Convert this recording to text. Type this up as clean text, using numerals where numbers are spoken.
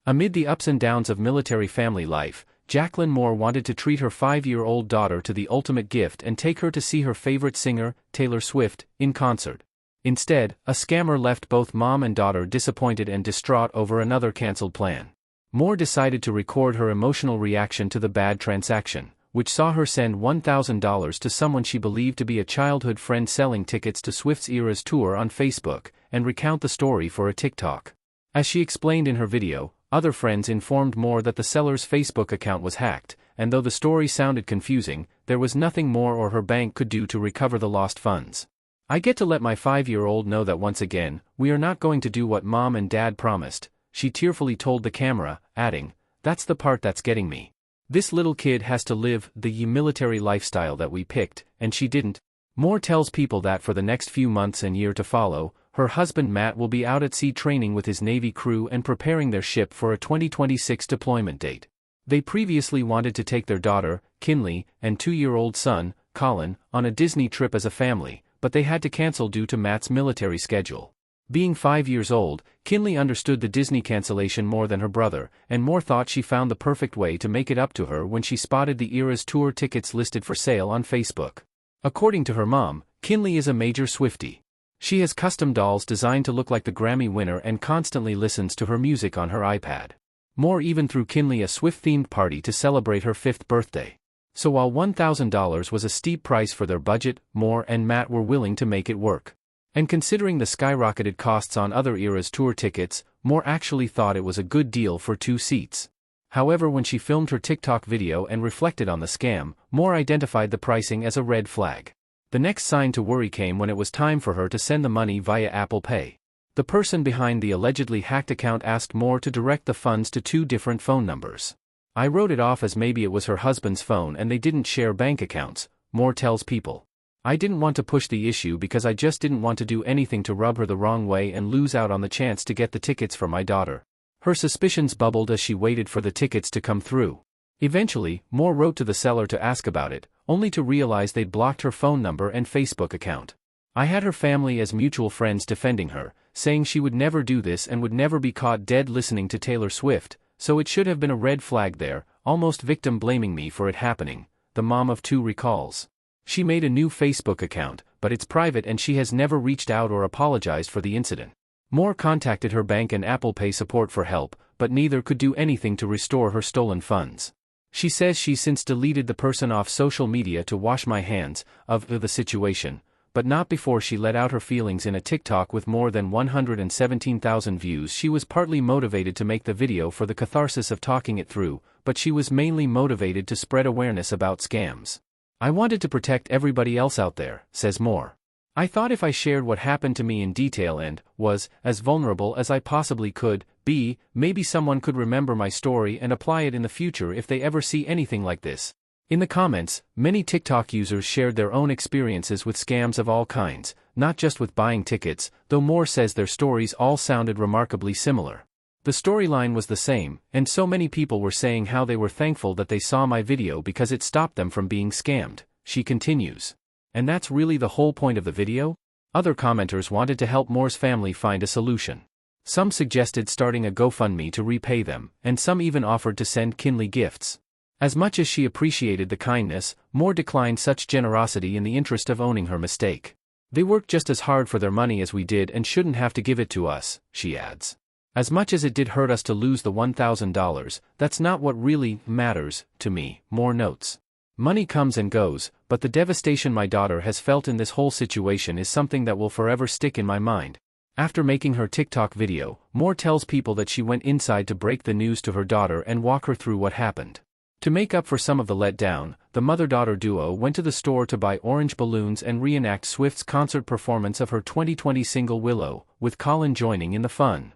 Amid the ups and downs of military family life, Jacqueline Moore wanted to treat her 5-year-old daughter to the ultimate gift and take her to see her favorite singer, Taylor Swift, in concert. Instead, a scammer left both mom and daughter disappointed and distraught over another cancelled plan. Moore decided to record her emotional reaction to the bad transaction, which saw her send $1,000 to someone she believed to be a childhood friend selling tickets to Swift's Eras tour on Facebook, and recount the story for a TikTok. As she explained in her video, other friends informed Moore that the seller's Facebook account was hacked, and though the story sounded confusing, there was nothing Moore or her bank could do to recover the lost funds. "I get to let my 5-year-old know that once again, we are not going to do what mom and dad promised," she tearfully told the camera, adding, "That's the part that's getting me. This little kid has to live the military lifestyle that we picked, and she didn't." Moore tells People that for the next few months and year to follow, her husband Matt will be out at sea training with his Navy crew and preparing their ship for a 2026 deployment date. They previously wanted to take their daughter, Kinley, and 2-year-old son, Colin, on a Disney trip as a family, but they had to cancel due to Matt's military schedule. Being 5 years old, Kinley understood the Disney cancellation more than her brother, and Moore thought she found the perfect way to make it up to her when she spotted the Eras tour tickets listed for sale on Facebook. According to her mom, Kinley is a major Swiftie. She has custom dolls designed to look like the Grammy winner and constantly listens to her music on her iPad. Moore even threw Kinley a Swift-themed party to celebrate her 5th birthday. So while $1,000 was a steep price for their budget, Moore and Matt were willing to make it work. And considering the skyrocketed costs on other Eras tour tickets, Moore actually thought it was a good deal for 2 seats. However, when she filmed her TikTok video and reflected on the scam, Moore identified the pricing as a red flag. The next sign to worry came when it was time for her to send the money via Apple Pay. The person behind the allegedly hacked account asked Moore to direct the funds to 2 different phone numbers. "I wrote it off as maybe it was her husband's phone and they didn't share bank accounts," Moore tells People. "I didn't want to push the issue because I just didn't want to do anything to rub her the wrong way and lose out on the chance to get the tickets for my daughter." Her suspicions bubbled as she waited for the tickets to come through. Eventually, Moore wrote to the seller to ask about it, only to realize they'd blocked her phone number and Facebook account. "I had her family as mutual friends defending her, saying she would never do this and would never be caught dead listening to Taylor Swift, so it should have been a red flag there, almost victim blaming me for it happening," the mom of 2 recalls. She made a new Facebook account, but it's private and she has never reached out or apologized for the incident. Moore contacted her bank and Apple Pay support for help, but neither could do anything to restore her stolen funds. She says she's since deleted the person off social media to wash my hands of the situation, but not before she let out her feelings in a TikTok with more than 117,000 views. She was partly motivated to make the video for the catharsis of talking it through, but she was mainly motivated to spread awareness about scams. "I wanted to protect everybody else out there," says Moore. "I thought if I shared what happened to me in detail and was as vulnerable as I possibly could be, maybe someone could remember my story and apply it in the future if they ever see anything like this." In the comments, many TikTok users shared their own experiences with scams of all kinds, not just with buying tickets, though Moore says their stories all sounded remarkably similar. "The storyline was the same, and so many people were saying how they were thankful that they saw my video because it stopped them from being scammed," she continues. "And that's really the whole point of the video?" Other commenters wanted to help Moore's family find a solution. Some suggested starting a GoFundMe to repay them, and some even offered to send Kinley gifts. As much as she appreciated the kindness, Moore declined such generosity in the interest of owning her mistake. "They worked just as hard for their money as we did and shouldn't have to give it to us," she adds. "As much as it did hurt us to lose the $1,000, that's not what really matters to me," Moore notes. "Money comes and goes, but the devastation my daughter has felt in this whole situation is something that will forever stick in my mind." After making her TikTok video, Moore tells People that she went inside to break the news to her daughter and walk her through what happened. To make up for some of the letdown, the mother-daughter duo went to the store to buy orange balloons and reenact Swift's concert performance of her 2020 single Willow, with Colin joining in the fun.